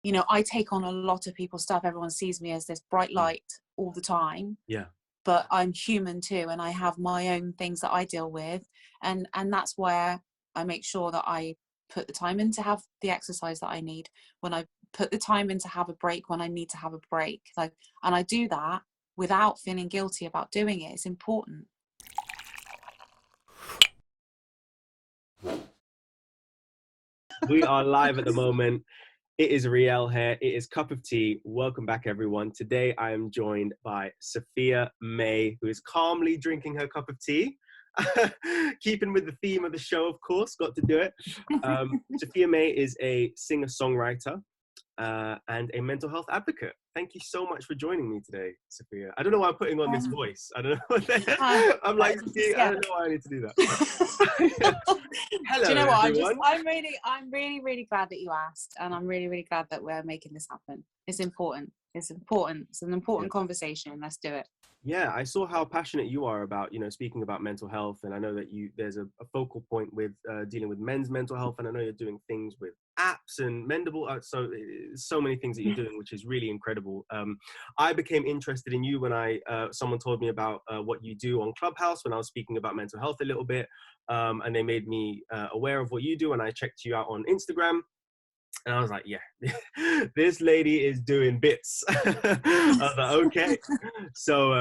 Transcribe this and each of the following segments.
you know, I take on a lot of people's stuff. Everyone sees me as this bright light all the time. Yeah. But I'm human too, and I have my own things that I deal with, and that's where I make sure that I put the time in to have the exercise that I need, when I put the time in to have a break when I need to have a break, like, and I do that without feeling guilty about doing it. It's important. We are live at the moment. It is Riel here. It is Cup of Tea. Welcome back, everyone. Today, I am joined by Sophia May, who is calmly drinking her cup of tea. Keeping with the theme of the show, of course, got to do it. Sophia May is a singer-songwriter and a mental health advocate. Thank you so much for joining me today, Sophia. I don't know why I'm putting on this voice. I don't know. I'm like, I don't know why I need to do that. Hello, do you know what? everyone. I'm really glad that you asked, and I'm really glad that we're making this happen. It's important. It's an important conversation. Let's do it. Yeah, I saw how passionate you are about, speaking about mental health, and I know that there's a focal point with dealing with men's mental health, and I know you're doing things with apps and Mendable, so many things that you're doing, which is really incredible. I became interested in you when someone told me about what you do on Clubhouse when I was speaking about mental health a little bit, and they made me aware of what you do, and I checked you out on Instagram. And I was like, yeah, this lady is doing bits. I was like, okay. So,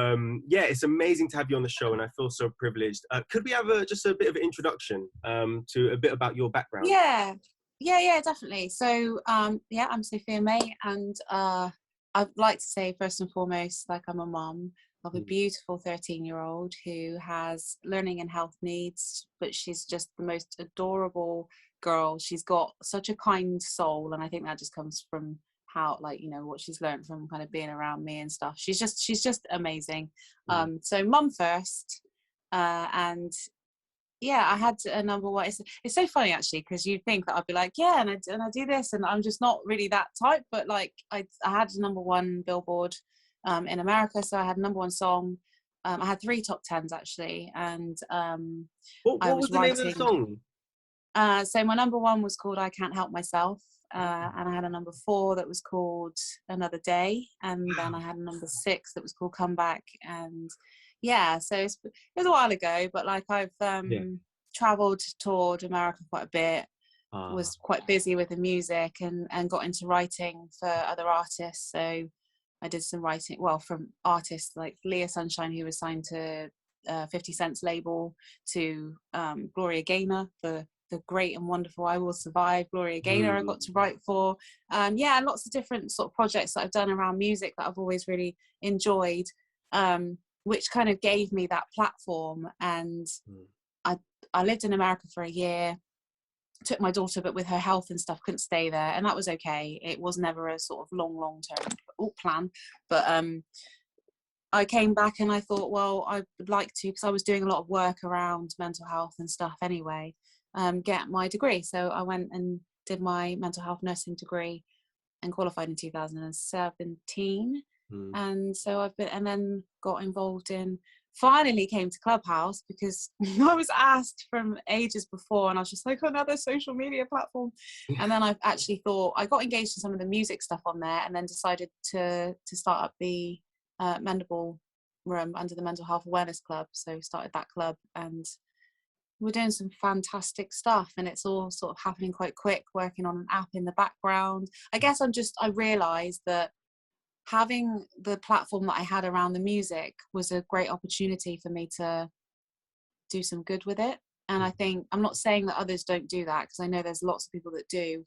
yeah, it's amazing to have you on the show, and I feel so privileged. Could we have just a bit of an introduction to a bit about your background? Yeah, definitely. So, I'm Sophia May, and I'd like to say, first and foremost, like, I'm a mum of a beautiful 13-year-old who has learning and health needs, but she's just the most adorable girl. She's got such a kind soul, and I think that just comes from how, like, what she's learned from kind of being around me and stuff. She's just amazing. So mum first, and yeah, I had a number one. It's so funny, actually, because you'd think that I'd be like, yeah, and I do this, and I'm just not really that type. But like, I had a number one Billboard in America, so I had a number one song. I had 3 top 10s, actually, and what was the name of the song? So my number one was called "I Can't Help Myself," and I had a number 4 that was called "Another Day," and then I had a number 6 that was called "Come Back." And yeah, so it was a while ago, but like, I've traveled, toured America quite a bit, was quite busy with the music, and got into writing for other artists. So I did some writing, from artists like Leah Sunshine, who was signed to 50 Cent's label, to Gloria Gaynor, the great and wonderful I Will Survive. Gloria Gaynor I got to write for. Lots of different sort of projects that I've done around music that I've always really enjoyed, which kind of gave me that platform. And I lived in America for a year, took my daughter, but with her health and stuff, couldn't stay there, and that was okay. It was never a sort of long term plan, but I came back and I thought, well, I would like to, because I was doing a lot of work around mental health and stuff anyway, get my degree. So I went and did my mental health nursing degree and qualified in 2017. And so and then got involved finally came to Clubhouse, because I was asked from ages before, and I was just like, another social media platform. And then I've actually thought, I got engaged in some of the music stuff on there, and then decided to start up the Mendable room under the Mental Health Awareness Club. So started that club, and we're doing some fantastic stuff, and it's all sort of happening quite quick, working on an app in the background. I guess I realized that having the platform that I had around the music was a great opportunity for me to do some good with it. And I think, I'm not saying that others don't do that, because I know there's lots of people that do,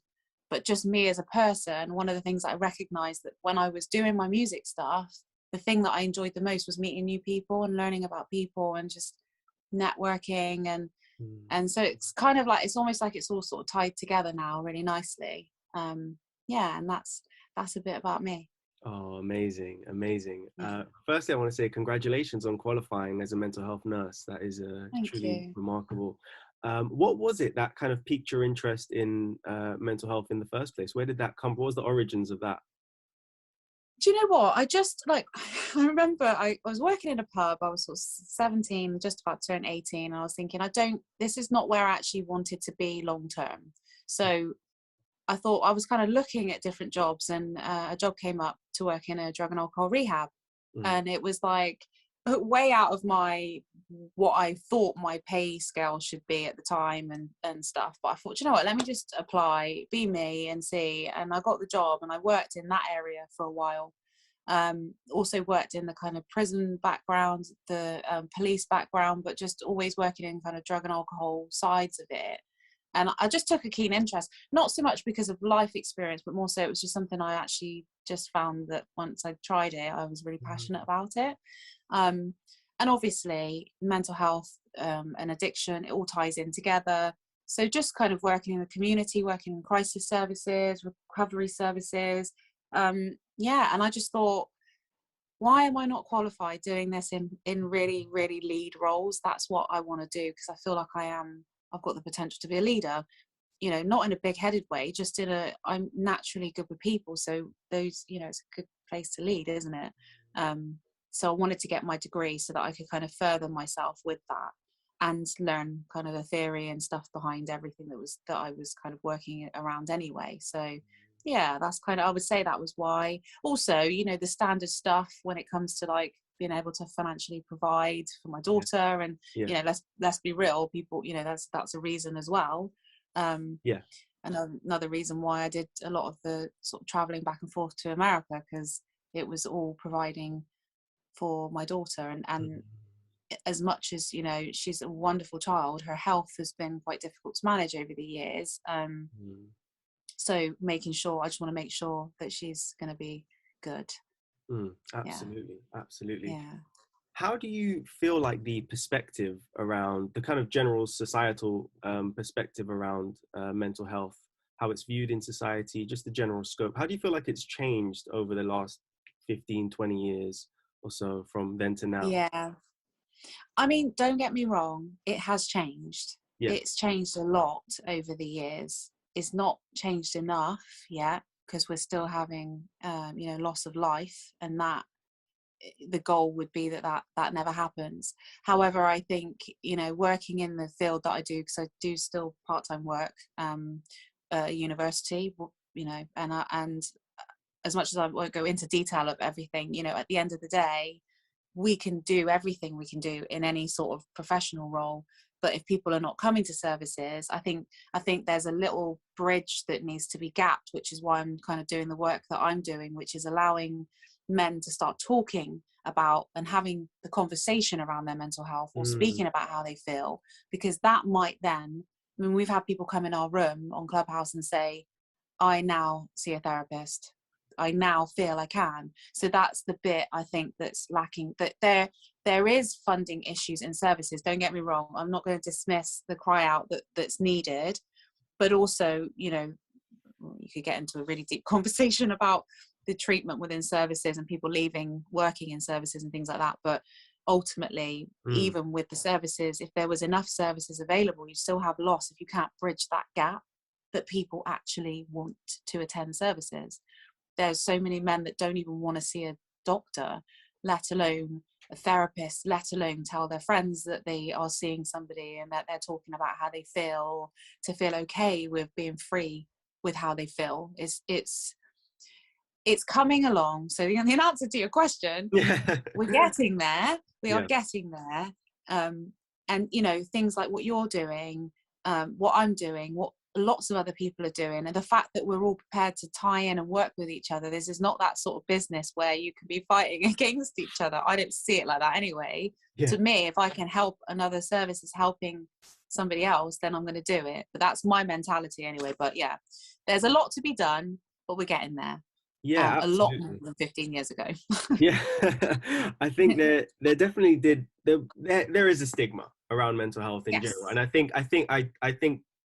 but just me as a person, one of the things that I recognized, that when I was doing my music stuff, the thing that I enjoyed the most was meeting new people and learning about people and just networking. And so it's kind of like, it's almost like it's all sort of tied together now really nicely. And that's a bit about me. Oh, amazing. Firstly, I want to say congratulations on qualifying as a mental health nurse. That is truly remarkable. What was it that kind of piqued your interest in mental health in the first place? Where did that come from? What was the origins of that? Do you know what? I remember I was working in a pub. I was sort of 17, just about to turn 18. And I was thinking, this is not where I actually wanted to be long term. So I thought, I was kind of looking at different jobs, and a job came up to work in a drug and alcohol rehab. Mm. And it was like way out of what I thought my pay scale should be at the time, and stuff. But I thought, you know what, let me just apply, be me, and see. And I got the job, and I worked in that area for a while. Also worked in the kind of prison background, the police background, but just always working in kind of drug and alcohol sides of it. And I just took a keen interest, not so much because of life experience, but more so it was just something I actually just found that once I tried it, I was really passionate about it. And obviously mental health and addiction, it all ties in together. So just kind of working in the community, working in crisis services, recovery services. Yeah, and I just thought, why am I not qualified doing this in really, really lead roles? That's what I want to do, because I feel like I've got the potential to be a leader, you know, not in a big-headed way, just I'm naturally good with people. So those, you know, it's a good place to lead, isn't it? So I wanted to get my degree so that I could kind of further myself with that and learn kind of the theory and stuff behind everything that I was kind of working around anyway. So yeah, that's kind of, I would say that was why. Also, you know, the standard stuff when it comes to like being able to financially provide for my daughter, and Yeah. you know, let's be real, people, you know, that's a reason as well. Yeah. Another reason why I did a lot of the sort of traveling back and forth to America, because it was all providing for my daughter. And as much as, you know, she's a wonderful child, her health has been quite difficult to manage over the years. So making sure, I just want to make sure that she's going to be good. Absolutely. Absolutely. Yeah. How do you feel like the perspective around the kind of general societal perspective around mental health, how it's viewed in society, just the general scope, how do you feel like it's changed over the last 15, 20 years or so from then to now? Yeah. I mean, don't get me wrong, it has changed. Yeah. It's changed a lot over the years. It's not changed enough yet, because we're still having, you know, loss of life, and that the goal would be that never happens. However, I think, you know, working in the field that I do, because I do still part-time work at university, you know, and as much as I won't go into detail of everything, you know, at the end of the day, we can do everything we can do in any sort of professional role. But if people are not coming to services, I think there's a little bridge that needs to be gapped, which is why I'm kind of doing the work that I'm doing, which is allowing men to start talking about and having the conversation around their mental health, or speaking about how they feel, because that might then, I mean, we've had people come in our room on Clubhouse and say, I now see a therapist, I now feel I can. So that's the bit I think that's lacking, that there is funding issues in services, don't get me wrong, I'm not going to dismiss the cry out that's needed, but also, you know, you could get into a really deep conversation about the treatment within services and people leaving working in services and things like that. But ultimately, even with the services, if there was enough services available, you still have loss if you can't bridge that gap that people actually want to attend services. There's so many men that don't even want to see a doctor, let alone a therapist, let alone tell their friends that they are seeing somebody and that they're talking about how they feel, to feel okay with being free with how they feel. It's coming along. So the answer to your question, we're getting there. We are getting there. And, you know, things like what you're doing, what I'm doing, what lots of other people are doing, and the fact that we're all prepared to tie in and work with each other. This is not that sort of business where you can be fighting against each other. I don't see it like that anyway. To me, if I can help another service is helping somebody else, then I'm going to do it. But that's my mentality anyway. But yeah, there's a lot to be done, but we're getting there. Yeah, a lot absolutely. more than 15 years ago. Yeah, I think there definitely there is a stigma around mental health in general, and I think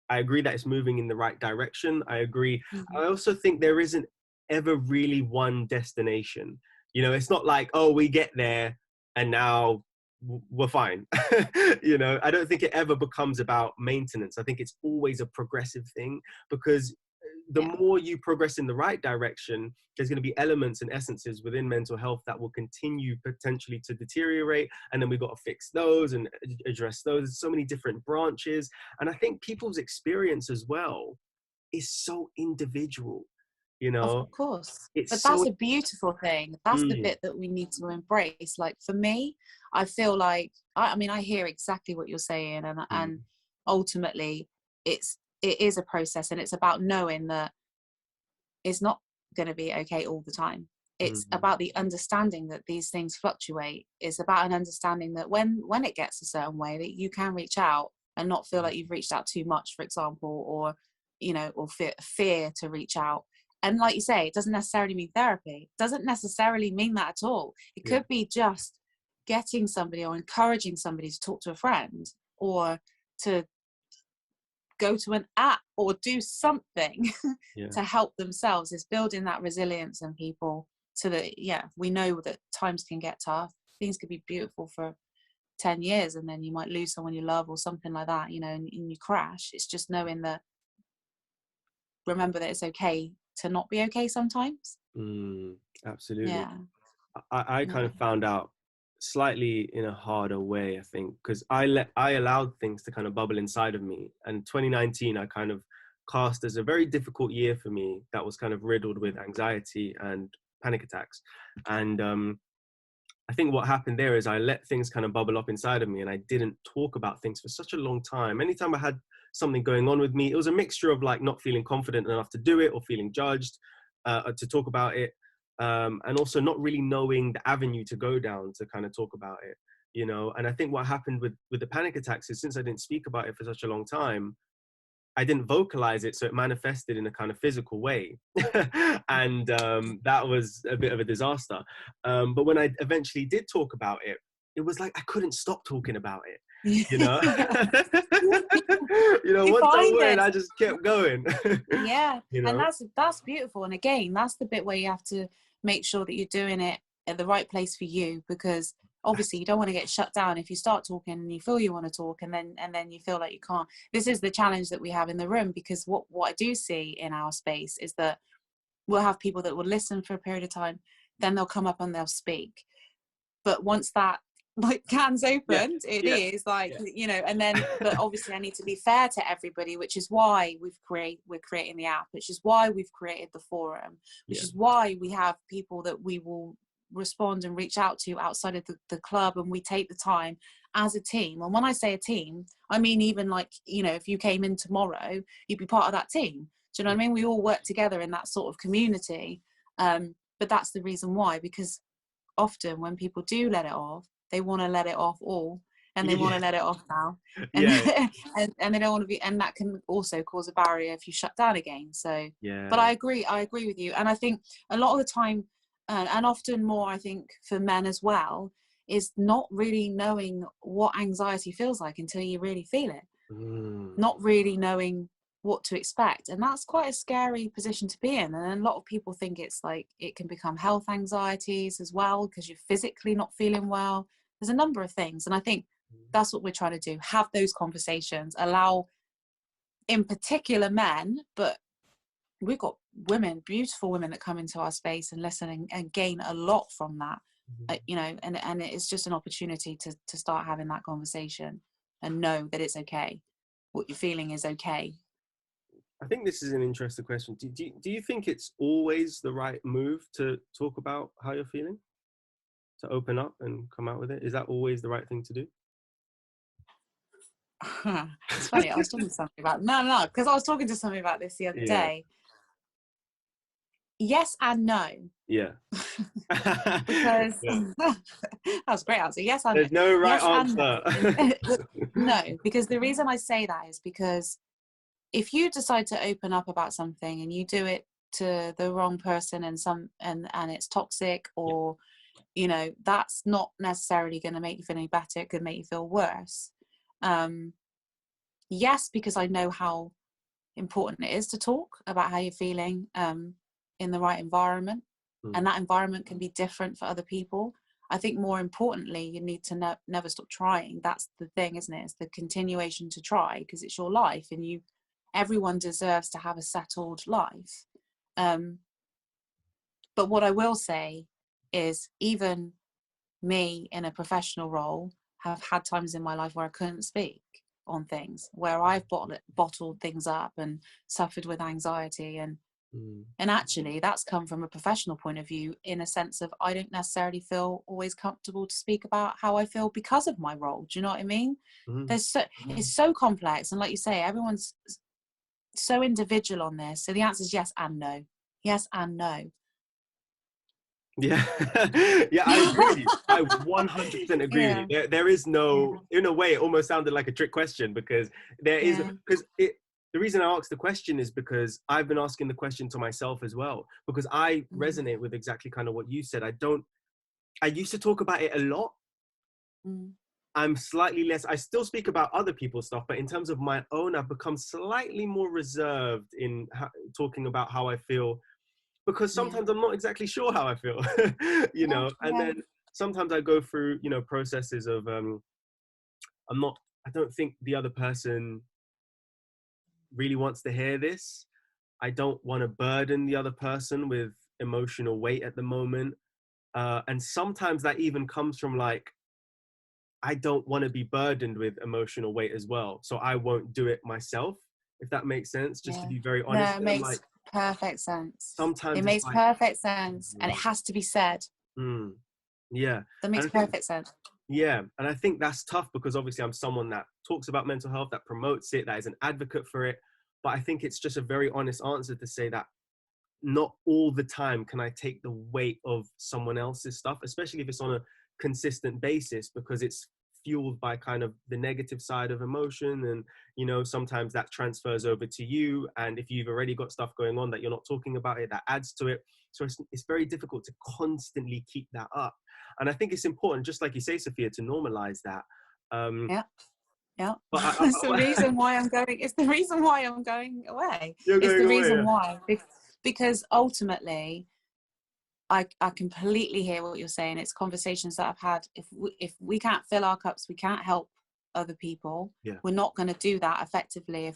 I agree that it's moving in the right direction. I agree. I also think there isn't ever really one destination. You know, it's not like, oh, we get there and now we're fine. You know, I don't think it ever becomes about maintenance. I think it's always a progressive thing, because the more you progress in the right direction, there's going to be elements and essences within mental health that will continue potentially to deteriorate. And then we've got to fix those and address those. There's so many different branches. And I think people's experience as well is so individual, you Of know. course. It's But that's so a beautiful thing. That's the mm, bit that we need to embrace. Like for me, I feel like I mean I hear exactly what you're saying, and mm, ultimately it is a process, and it's about knowing that it's not going to be okay all the time. It's mm, about the understanding that these things fluctuate. It's about an understanding that when it gets a certain way, that you can reach out and not feel like you've reached out too much, for example, or or fear to reach out. And like you say, it doesn't necessarily mean therapy. It doesn't necessarily mean that at all. It yeah, could be just getting somebody or encouraging somebody to talk to a friend, or to go to an app or do something yeah. to help themselves. Is building that resilience in people, so that we know that times can get tough, things could be beautiful for 10 years, and then you might lose someone you love or something like that, and you crash. It's just knowing that, remember that it's okay to not be okay sometimes. Mm, absolutely. Yeah, I kind yeah. of found out slightly in a harder way, I think, because I allowed things to kind of bubble inside of me. And 2019, I kind of cast as a very difficult year for me, that was kind of riddled with anxiety and panic attacks. And I think what happened there is I let things kind of bubble up inside of me, and I didn't talk about things for such a long time. Anytime I had something going on with me, it was a mixture of like not feeling confident enough to do it, or feeling judged to talk about it, and also not really knowing the avenue to go down to kind of talk about it, you know. And I think what happened with the panic attacks is, since I didn't speak about it for such a long time, I didn't vocalize it, so it manifested in a kind of physical way. And that was a bit of a disaster. But when I eventually did talk about it, it was like I couldn't stop talking about it, you know. Yeah. You know, You once I find went, it. I just kept going. Yeah, You and know. that's beautiful. And again, that's the bit where you have to make sure that you're doing it at the right place for you, because obviously you don't want to get shut down if you start talking and you feel you want to talk, and then you feel like you can't. This is the challenge that we have in the room, because what I do see in our space is that we'll have people that will listen for a period of time, then they'll come up and they'll speak. But once that like can's Yeah, opened, it yeah, is like, yeah, and then, but obviously I need to be fair to everybody, which is why we're creating the app, which is why we've created the forum, which yeah. is why we have people that we will respond and reach out to outside of the club, and we take the time as a team. And when I say a team, I mean, even like, if you came in tomorrow, you'd be part of that team. Do you know what I mean? We all work together in that sort of community. But that's the reason why, because often when people do let it off, they want to let it off all, and they want Yeah, to let it off now, and yeah, and they don't want to be, and that can also cause a barrier if you shut down again. So, but yeah. I agree with you, and I think a lot of the time, and often more, I think for men as well, is not really knowing what anxiety feels like until you really feel it, Mm, not really knowing what to expect. And that's quite a scary position to be in. And a lot of people think it's like it can become health anxieties as well, because you're physically not feeling well. There's a number of things, and I think that's what we're trying to do: have those conversations, allow, in particular, men, but we've got women, beautiful women, that come into our space and listen, and gain a lot from that. And it's just an opportunity to start having that conversation and know that it's okay. What you're feeling is okay. I think this is an interesting question. Do you think it's always the right move to talk about how you're feeling? To open up and come out with it? Is that always the right thing to do? It's funny, I was talking to somebody about, no, because I was talking to somebody about this the other Yeah, day. Yes and no. yeah. Because Yeah. that was a great answer. Yes and no. There's no right Yes and answer. no. No, because the reason I say that is because if you decide to open up about something and you do it to the wrong person, and it's toxic, Yeah. or that's not necessarily going to make you feel any better. It could make you feel worse. Yes, because I know how important it is to talk about how you're feeling, in the right environment, Mm, and that environment can be different for other people. I think more importantly, you need to never stop trying. That's the thing, isn't it? It's the continuation to try, because it's your life, and everyone deserves to have a settled life. um, but what I will say is, even me in a professional role have had times in my life where I couldn't speak, on things, where I've bottled things up and suffered with anxiety, and actually that's come from a professional point of view, in a sense of I don't necessarily feel always comfortable to speak about how I feel because of my role. Do you know what I mean? It's so complex, and like you say, everyone's so individual on this. So the answer is yes and no. Yes and no. Yeah. Yeah, I agree with you. I 100% agree with you. There is no, in a way, it almost sounded like a trick question, because there is, because the reason I asked the question is because I've been asking the question to myself as well, because I resonate with exactly kind of what you said. I used to talk about it a lot. I'm slightly less, I still speak about other people's stuff, but in terms of my own, I've become slightly more reserved in talking about how I feel, because sometimes I'm not exactly sure how I feel, you know, and then sometimes I go through, you know, processes of, I don't think the other person really wants to hear this. I don't want to burden the other person with emotional weight at the moment. And sometimes that even comes from like, I don't want to be burdened with emotional weight as well. So I won't do it myself, if that makes sense, just to be very honest. No, it makes perfect sense. Sometimes it makes perfect sense, and it has to be said. Yeah. That makes perfect sense. Yeah. And I think that's tough, because obviously I'm someone that talks about mental health, that promotes it, that is an advocate for it. But I think it's just a very honest answer to say that not all the time can I take the weight of someone else's stuff, especially if it's on a consistent basis, because it's fueled by kind of the negative side of emotion. And, you know, sometimes that transfers over to you. And if you've already got stuff going on that you're not talking about it, that adds to it. So it's very difficult to constantly keep that up. And I think it's important, just like you say, Sophia, to normalize that. Yeah. It's the reason why I'm going. It's the reason why I'm going away. It's the reason why, because ultimately, I completely hear what you're saying. It's conversations that I've had. If we can't fill our cups, we can't help other people. We're not going to do that effectively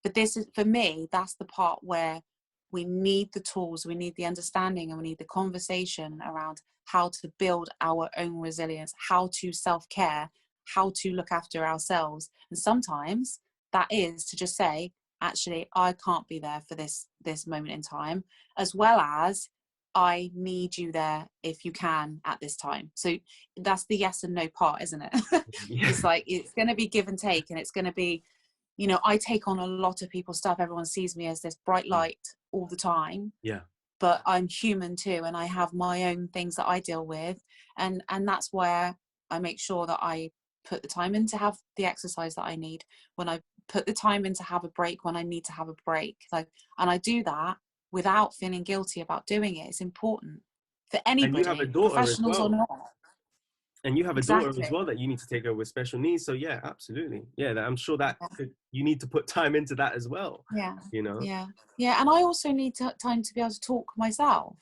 but this is, for me, that's the part where we need the tools, we need the understanding, and we need the conversation around how to build our own resilience, how to self-care, how to look after ourselves. And sometimes that is to just say, actually, I can't be there for this moment in time, as well as I need you there if you can at this time. So that's the yes and no part, isn't it? It's like, it's going to be give and take, and it's going to be, you know, I take on a lot of people's stuff. Everyone sees me as this bright light all the time. But I'm human too, and I have my own things that I deal with, and that's where I make sure that I put the time in to have the exercise that I need, when I put the time in to have a break when I need to have a break, like, and I do that without feeling guilty about doing it. It's important for anybody, and you have a daughter professionals as well. or not. And you have a daughter as well that you need to take care with special needs. So yeah, absolutely. Yeah, I'm sure that you need to put time into that as well. You know? Yeah. And I also need time to be able to talk myself.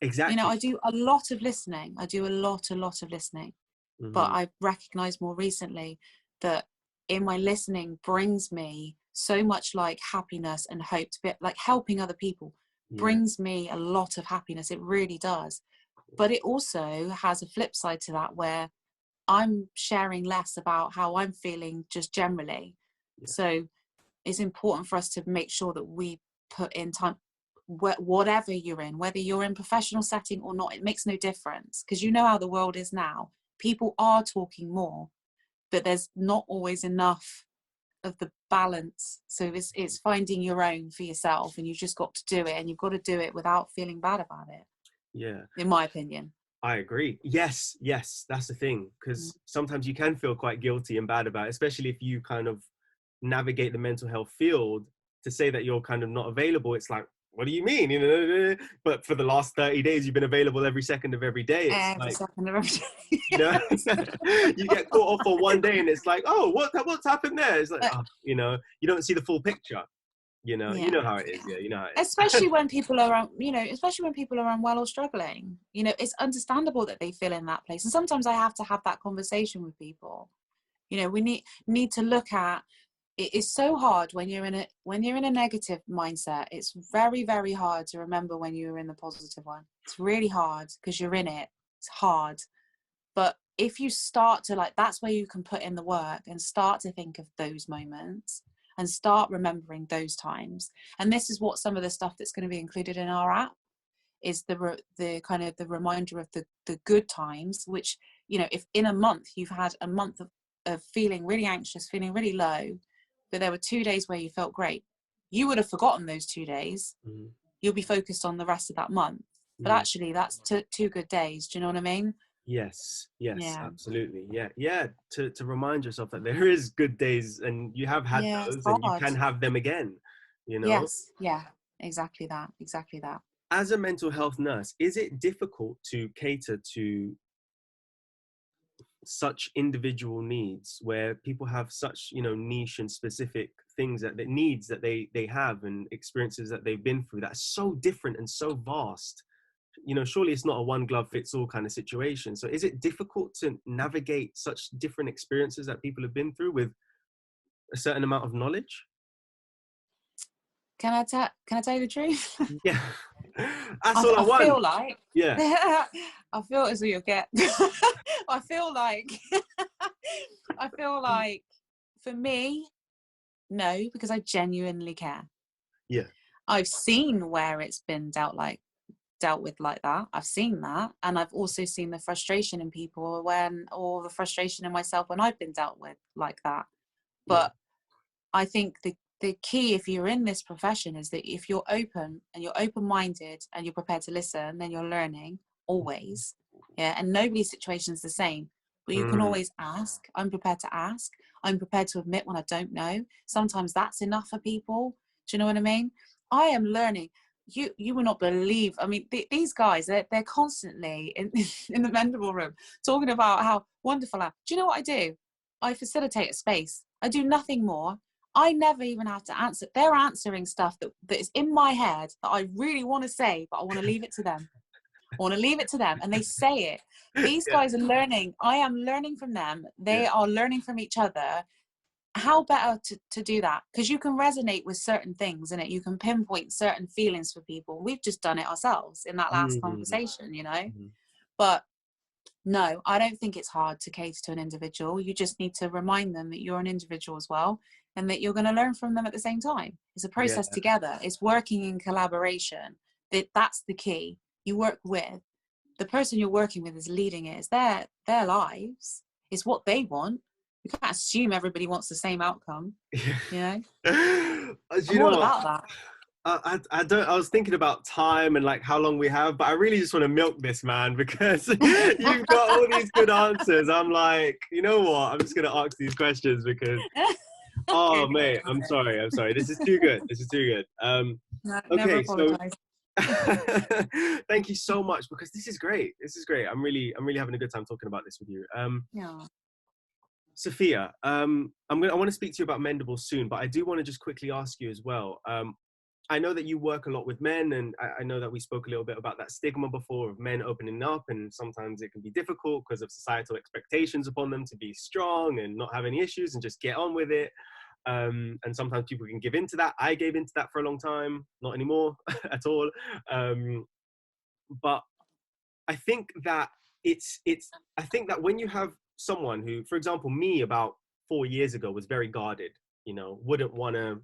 Exactly. You know, I do a lot of listening. I do a lot of listening. But I've recognized more recently that in my listening brings me so much like happiness and hope, to be like helping other people brings me a lot of happiness. It really does. But it also has a flip side to that, where I'm sharing less about how I'm feeling just generally. So it's important for us to make sure that we put in time, whatever you're in, whether you're in professional setting or not, it makes no difference, because you know how the world is now. People are talking more, but there's not always enough of the balance. So it's finding your own for yourself, and you've just got to do it, and you've got to do it without feeling bad about it. In my opinion. I agree. Yes, that's the thing, because sometimes you can feel quite guilty and bad about it, especially if you kind of navigate the mental health field. To say that you're kind of not available, it's like, what do you mean? You know, but for the last 30 days, you've been available every second of every day. It's second of every day. You know, you get caught off for one day, and it's like, oh, what's happened there? It's like, you know, you don't see the full picture. You know, you know how it is. Yeah, you know how it is. Especially when people are, especially when people are unwell or struggling. You know, it's understandable that they feel in that place. And sometimes I have to have that conversation with people. You know, we need to look at. It is so hard when you're in a negative mindset. It's very, very hard to remember when you were in the positive one. It's really hard because you're in it. It's hard. But if you start to like, that's where you can put in the work and start to think of those moments and start remembering those times. And this is what some of the stuff that's going to be included in our app is the kind of the reminder of the good times, which, you know, if in a month you've had a month of feeling really anxious, feeling really low, but there were 2 days where you felt great, you would have forgotten those 2 days. You'll be focused on the rest of that month, but actually that's two good days. Do you know what I mean? Yes, Yeah. absolutely. Yeah. To remind yourself that there is good days and you have had Yeah, it's those and you hard. can have them again, you know? Yes. Yeah, exactly that. As a mental health nurse, is it difficult to cater to such individual needs where people have such, you know, niche and specific things that needs that they have and experiences that they've been through that's so different and so vast? You know, surely it's not a one glove fits all kind of situation. So is it difficult to navigate such different experiences that people have been through with a certain amount of knowledge? Can I tell you the truth? Yeah. That's all I I want. feel like Yeah. I feel as though you'll get I feel like I feel like for me, no, because I genuinely care. Yeah. I've seen where it's been dealt with like that. I've seen that, and I've also seen the frustration in people or the frustration in myself when I've been dealt with like that. Yeah. But I think the key, if you're in this profession, is that if you're open and you're open-minded and you're prepared to listen, then you're learning always. Yeah, and nobody's situation is the same, but you can Mm. always ask. I'm prepared to ask. I'm prepared to admit when I don't know. Sometimes that's enough for people. Do you know what I mean? I am learning. You will not believe. I mean, these guys, they're constantly in in the mental room talking about how wonderful I am. Do you know what I do? I facilitate a space. I do nothing more. I never even have to answer. They're answering stuff that is in my head that I really want to say, but I want to leave it to them. I want to leave it to them, and they say it. These Yeah. guys are learning. I am learning from them. They Yeah. are learning from each other. How better to do that? Because you can resonate with certain things in it. You can pinpoint certain feelings for people. We've just done it ourselves in that last Mm. conversation, you know. Mm. But no, I don't think it's hard to cater to an individual. You just need to remind them that you're an individual as well and that you're going to learn from them at the same time. It's a Yeah. process together. It's working in collaboration. That's the key. You work with the person you're working with is leading it. It's their lives. It's what they want. You can't assume everybody wants the same outcome, you know? You I'm all know, about that. I don't. I was thinking about time and like how long we have, but I really just want to milk this, man, because you've got all these good answers. I'm like, you know what? I'm just gonna ask these questions because, oh mate, I'm sorry. This is too good. This is too good. No, never Okay, so apologize. thank you so much because this is great. I'm really having a good time talking about this with you. Yeah. Sophia, I want to speak to you about Mendable soon, but I do want to just quickly ask you as well. I know that you work a lot with men, and I know that we spoke a little bit about that stigma before of men opening up, and sometimes it can be difficult because of societal expectations upon them to be strong and not have any issues and just get on with it. And sometimes people can give into that. I gave into that for a long time, not anymore at all. But I think that I think that when you have someone who, for example, me about 4 years ago was very guarded, you know, wouldn't want to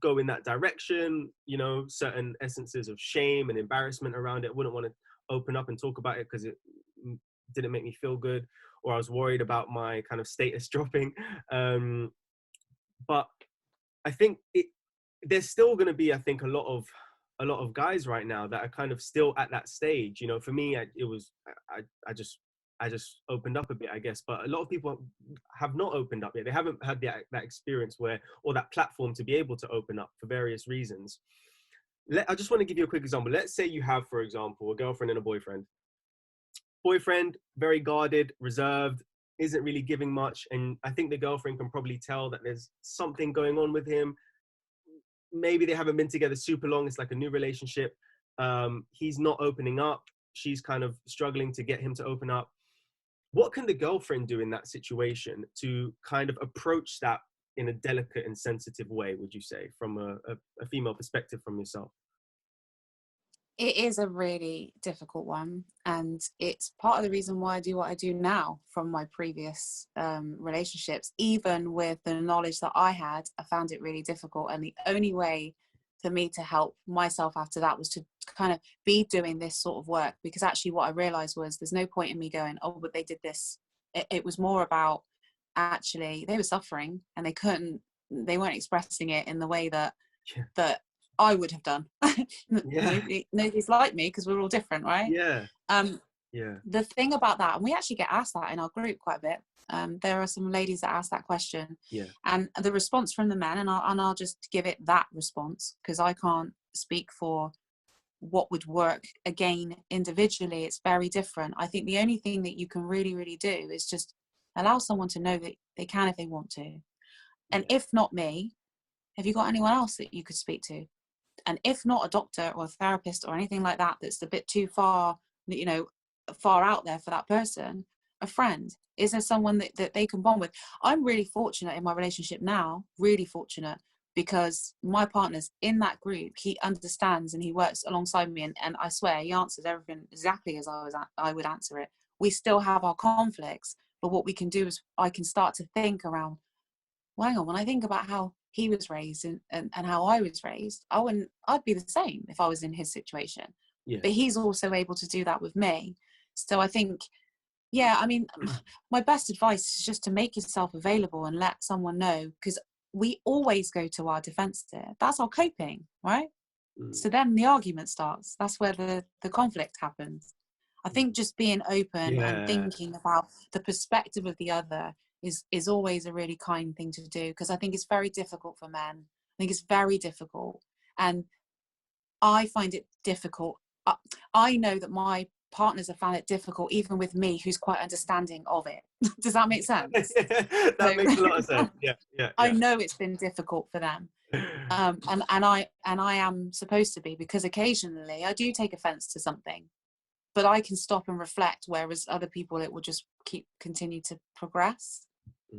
go in that direction, you know, certain essences of shame and embarrassment around it, wouldn't want to open up and talk about it because it didn't make me feel good, or I was worried about my kind of status dropping. But I think there's still going to be, I think, a lot of guys right now that are kind of still at that stage. You know, for me, I just opened up a bit, I guess. But a lot of people have not opened up yet. They haven't had that experience or that platform to be able to open up for various reasons. I just want to give you a quick example. Let's say you have, for example, a girlfriend and a boyfriend. Boyfriend, very guarded, reserved, isn't really giving much. And I think the girlfriend can probably tell that there's something going on with him. Maybe they haven't been together super long. It's like a new relationship. He's not opening up. She's kind of struggling to get him to open up. What can the girlfriend do in that situation to kind of approach that in a delicate and sensitive way, would you say, from a female perspective from yourself? It is a really difficult one, and it's part of the reason why I do what I do now from my previous relationships. Even with the knowledge that I had, I found it really difficult, and the only way for me to help myself after that was to kind of be doing this sort of work, because actually what I realized was there's no point in me going, oh, but they did this. It was more about, actually they were suffering and they weren't expressing it in the way that I would have done. Yeah. Nobody's like me because we're all different, right? Yeah. Yeah. The thing about that, and we actually get asked that in our group quite a bit. There are some ladies that ask that question, Yeah. and the response from the men, and I'll just give it that response because I can't speak for what would work again individually. It's very different. I think the only thing that you can really, really do is just allow someone to know that they can if they want to. And if not me, have you got anyone else that you could speak to? And if not a doctor or a therapist or anything like that, that's a bit too far, far out there for that person, a friend. Is there someone that they can bond with? I'm really fortunate in my relationship now, really fortunate, because my partner's in that group. He understands and he works alongside me, and I swear he answers everything exactly as I would answer it. We still have our conflicts, but what we can do is I can start to think around, well, hang on, when I think about how he was raised and how I was raised, I'd be the same if I was in his situation. Yeah. But he's also able to do that with me. So I think, yeah, I mean, my best advice is just to make yourself available and let someone know, because we always go to our defensive. That's our coping, right? So then the argument starts. That's where the conflict happens. I think just being open and thinking about the perspective of the other is always a really kind thing to do, because I think it's very difficult for men. I think it's very difficult, and I find it difficult. I know that my partners have found it difficult, even with me, who's quite understanding of it. Does that make sense? That makes a lot of sense. Yeah. I know it's been difficult for them, and I am supposed to be, because occasionally I do take offense to something, but I can stop and reflect, whereas other people, it will just continue to progress.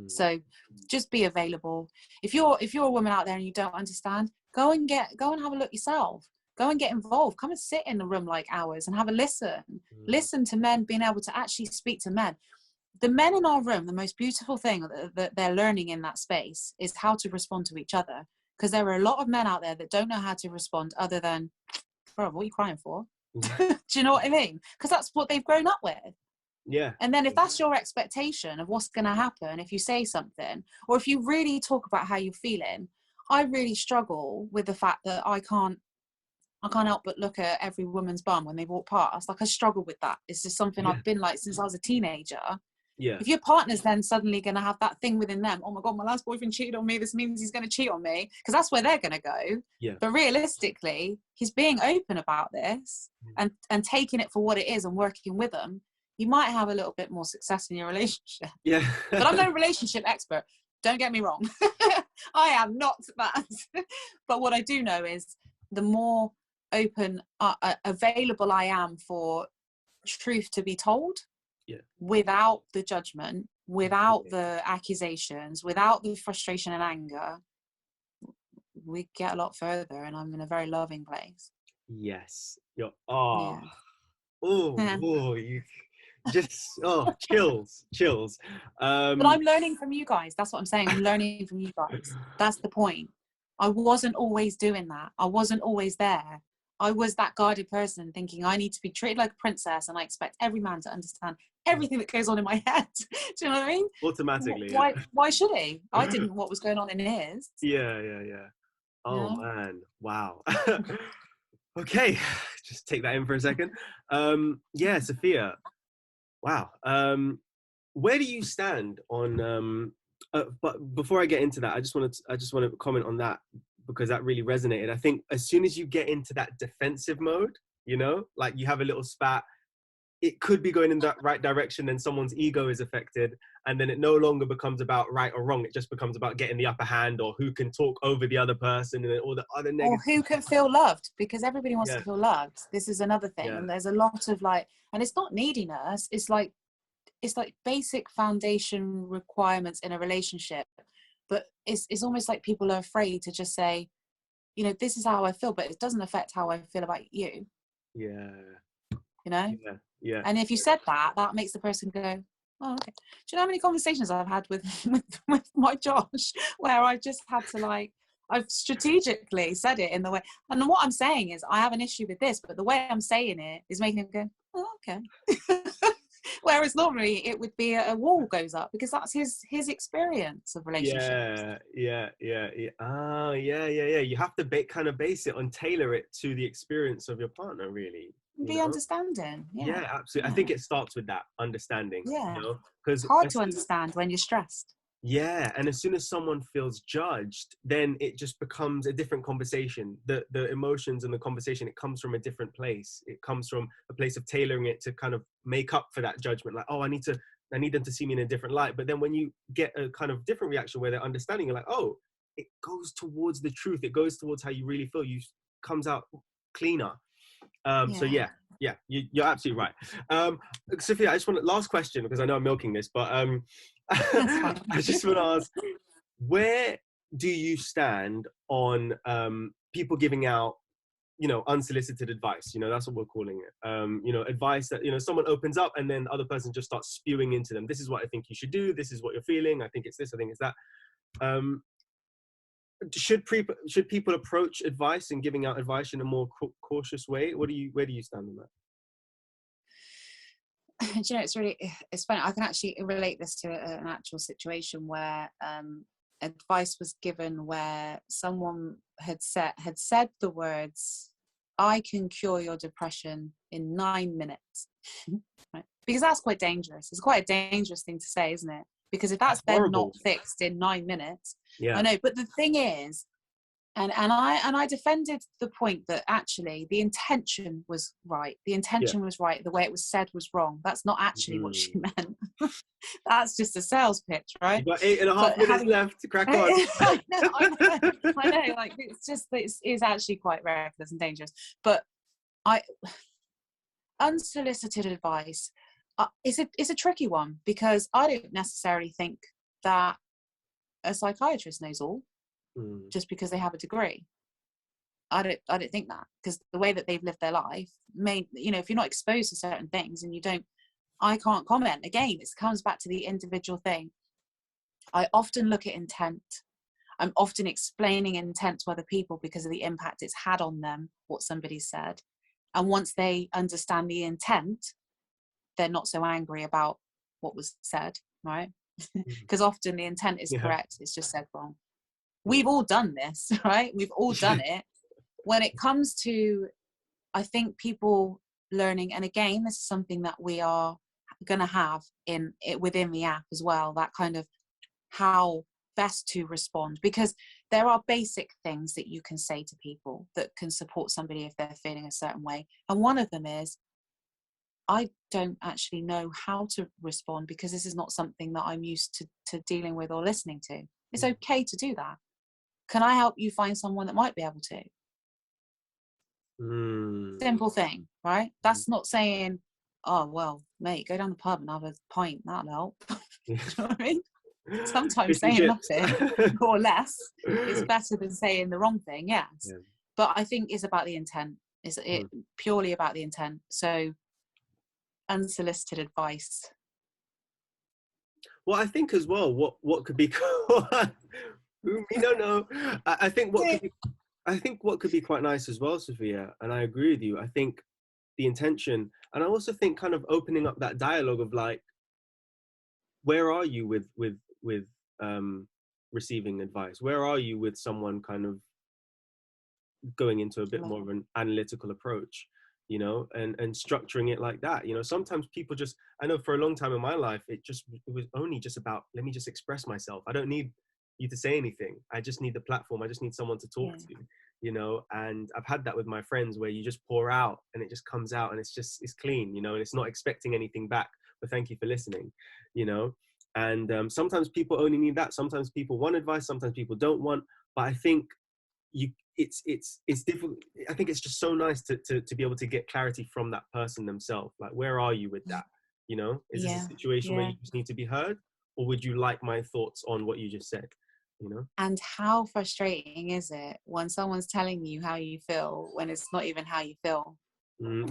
So just be available. If you're a woman out there and you don't understand, go and have a look yourself. Go and get involved. Come and sit in the room like hours and have a listen to men being able to actually speak to men. The men in our room, the most beautiful thing that they're learning in that space is how to respond to each other, because there are a lot of men out there that don't know how to respond other than, bro, what are you crying for? Do you know what I mean? Because that's what they've grown up with. Yeah. And then if that's your expectation of what's going to happen if you say something, or if you really talk about how you're feeling, I really struggle with the fact that I can't help but look at every woman's bum when they walk past. Like, I struggle with that. It's just something I've been like since I was a teenager. Yeah. If your partner's then suddenly going to have that thing within them, oh my God, my last boyfriend cheated on me, this means he's going to cheat on me, because that's where they're going to go. Yeah. But realistically, he's being open about this and taking it for what it is and working with them. You might have a little bit more success in your relationship. Yeah. But I'm no relationship expert. Don't get me wrong. I am not that. But what I do know is the more open, available I am for truth to be told, without the judgment, without the accusations, without the frustration and anger, we get a lot further, and I'm in a very loving place. Yes. You just chills. But I'm learning from you guys. That's what I'm saying. I'm learning from you guys. That's the point. I wasn't always doing that. I wasn't always there. I was that guarded person thinking I need to be treated like a princess, and I expect every man to understand everything that goes on in my head. Do you know what I mean? Automatically. Why should he? I didn't know what was going on in his. Yeah. Oh man. Wow. Okay. Just take that in for a second. Sophia. Wow. Where do you stand on but before I get into that, I just want to comment on that, because that really resonated. I think as soon as you get into that defensive mode, like you have a little spat, it could be going in that right direction, then someone's ego is affected, and then it no longer becomes about right or wrong. It just becomes about getting the upper hand, or who can talk over the other person, and all the other negative. Or who can feel loved, because everybody wants to feel loved. This is another thing. And there's a lot of and it's not neediness, it's like basic foundation requirements in a relationship, but it's almost like people are afraid to just say, this is how I feel, but it doesn't affect how I feel about you. Yeah. you know? Yeah. Yeah. And if you said that, that makes the person go, oh, okay. Do you know how many conversations I've had with my Josh where I just had to, like, I've strategically said it in the way, and what I'm saying is I have an issue with this, but the way I'm saying it is making him go, oh, okay. Whereas normally it would be a wall goes up, because that's his experience of relationships. Yeah. Ah, yeah. You have to kind of base it on, tailor it to the experience of your partner, really. You Be know? understanding. Yeah, absolutely. I Yeah. think it starts with that understanding. Yeah. You know, It's because hard to understand when you're stressed. yeah, and as soon as someone feels judged, then it just becomes a different conversation. The emotions and the conversation, it comes from a different place. It comes from a place of tailoring it to kind of make up for that judgment. Like, oh, I need them to see me in a different light. But then when you get a kind of different reaction where they're understanding, you're like, oh, it goes towards the truth. It goes towards how you really feel. You comes out cleaner. So Yeah. you're absolutely right. Sophia, I just want last question, because I know I'm milking this, but That's fine. I just want to ask, where do you stand on people giving out, unsolicited advice? That's what we're calling it. Advice that, someone opens up and then the other person just starts spewing into them. This is what I think you should do. This is what you're feeling. I think it's this. I think it's that. Should people approach advice and giving out advice in a more cautious way? Where do you stand on that? Do you know, it's funny. I can actually relate this to an actual situation where advice was given where someone had said the words, "I can cure your depression in 9 minutes." Right? Because that's quite dangerous. It's quite a dangerous thing to say, isn't it? Because if that's then not fixed in 9 minutes, yeah, I know. But the thing is, and I defended the point that actually the intention was right. The intention was right. The way it was said was wrong. That's not actually what she meant. That's just a sales pitch, right? You got 8.5 minutes left to crack on. I know. Like, it's actually quite reckless and dangerous. But unsolicited advice is a tricky one, because I don't necessarily think that a psychiatrist knows all just because they have a degree. I don't think that, because the way that they've lived their life may, if you're not exposed to certain things and I can't comment. Again, it comes back to the individual thing. I often look at intent. I'm often explaining intent to other people because of the impact it's had on them, what somebody said. And once they understand the intent, they're not so angry about what was said, right? Because often the intent is correct, it's just said wrong. We've all done this, right? We've all done it. When it comes to, I think, people learning, and again, this is something that we are going to have within the app as well, that kind of how best to respond, because there are basic things that you can say to people that can support somebody if they're feeling a certain way. And one of them is, I don't actually know how to respond because this is not something that I'm used to dealing with or listening to. It's okay to do that. Can I help you find someone that might be able to? Simple thing, right? That's not saying, oh, well, mate, go down the pub and have a pint, that'll help. You know what I mean? Sometimes saying nothing or less is better than saying the wrong thing, yes. Yeah. But I think it's about the intent. It's purely about the intent. So unsolicited advice. Well, I think as well, what could be we don't know. I think what could be quite nice as well, Sophia, and I agree with you. I think the intention, and I also think kind of opening up that dialogue of like, where are you with receiving advice? Where are you with someone kind of going into a bit more of an analytical approach, and structuring it like that? Sometimes people just, I know for a long time in my life, it was only just about, let me just express myself. I don't need you to say anything. I just need the platform. I just need someone to talk to, and I've had that with my friends where you just pour out and it just comes out and it's clean, and it's not expecting anything back, but thank you for listening, and sometimes people only need that. Sometimes people want advice, sometimes people don't want, but I think it's difficult. I think it's just so nice to be able to get clarity from that person themselves. Like, where are you with that? Is this a situation where you just need to be heard, or would you like my thoughts on what you just said? And how frustrating is it when someone's telling you how you feel when it's not even how you feel?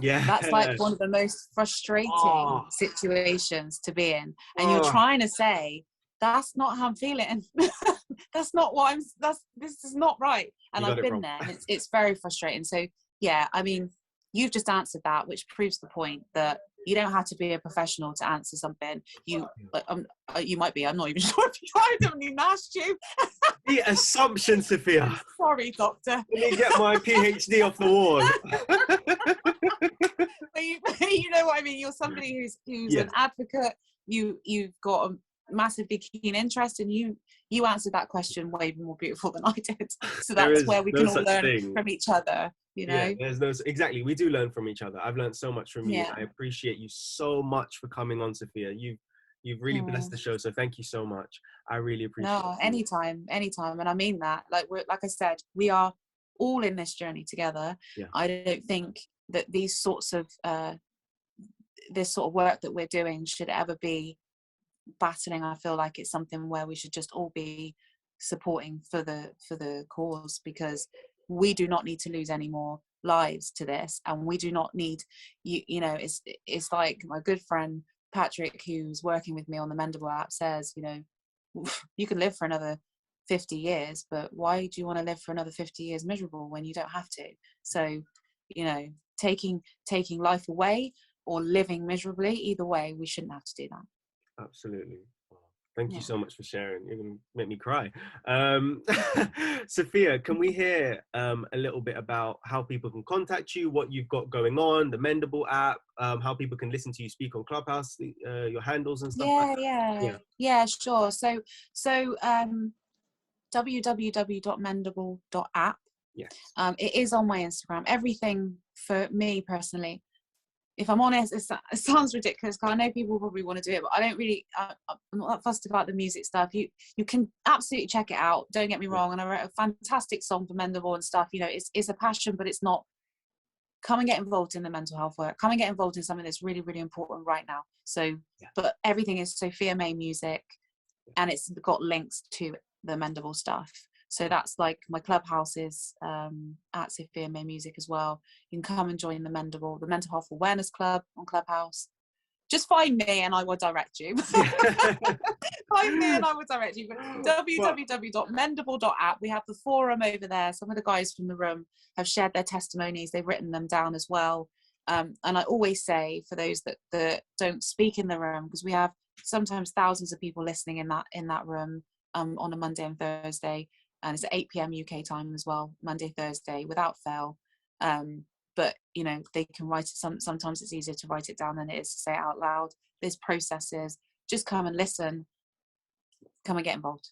Yeah. That's like one of the most frustrating Oh. situations to be in. And you're Oh. trying to say, that's not how I'm feeling. That's not what this is not right. And I've been there, and it's very frustrating. So yeah, I mean, you've just answered that, which proves the point that you don't have to be a professional to answer something. You might be. I'm not even sure if you haven't even asked you. The assumption, Sophia. Sorry, doctor. Let me get my PhD off the wall. But you know what I mean. You're somebody who's an advocate. You've got a massively keen interest, and you answered that question way more beautiful than I did. So that's where we can all learn from each other. You know, yeah, there's no exactly. We do learn from each other. I've learned so much from you. Yeah. I appreciate you so much for coming on, Sophia. You've really blessed the show. So thank you so much. I really appreciate it. No, anytime. And I mean that. Like I said, we are all in this journey together. Yeah. I don't think that these sorts of this sort of work that we're doing should ever be battling. I feel like it's something where we should just all be supporting for the cause, because we do not need to lose any more lives to this, and we do not need you know, it's like my good friend Patrick, who's working with me on the Mendable app, says, you know, you can live for another 50 years, but why do you want to live for another 50 years miserable when you don't have to? So, you know, taking life away or living miserably, either way, we shouldn't have to do that. Absolutely. Thank you so much for sharing. You're going to make me cry. Sophia, can we hear a little bit about how people can contact you, what you've got going on, the Mendable app, how people can listen to you speak on Clubhouse, your handles and stuff like that? Yeah, sure. So www.mendable.app. Yes. It is on my Instagram. Everything for me personally, if I'm honest, it sounds ridiculous because I know people probably want to do it, but I don't really, I'm not that fussed about the music stuff. You can absolutely check it out, don't get me wrong, and I wrote a fantastic song for Mendable and stuff. You know, it's a passion, but it's not. Come and get involved in the mental health work. Come and get involved in something that's really, really important right now. So, but everything is Sophia May music, and it's got links to the Mendable stuff. So that's like my Clubhouse is at Sophia May Music as well. You can come and join the Mendable, the Mental Health Awareness Club on Clubhouse. Just find me and I will direct you. Find me and I will direct you. www.mendable.app. We have the forum over there. Some of the guys from the room have shared their testimonies. They've written them down as well. And I always say, for those that don't speak in the room, because we have sometimes thousands of people listening in that room on a Monday and Thursday. And it's at 8 p.m. UK time as well, Monday, Thursday, without fail. But, you know, they can write it. Sometimes it's easier to write it down than it is to say it out loud. There's processes. Just come and listen. Come and get involved.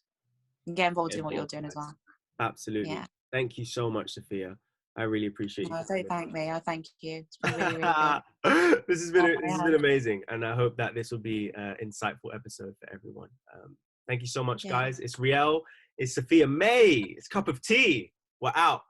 And get involved in what you're doing as well. Absolutely. Yeah. Thank you so much, Sophia. I really appreciate you. Don't thank me. I thank you. It's been really, really good. This has been amazing. And I hope that this will be an insightful episode for everyone. Thank you so much, guys. It's Riel. It's Sophia May. It's Cup of Tea. We're out.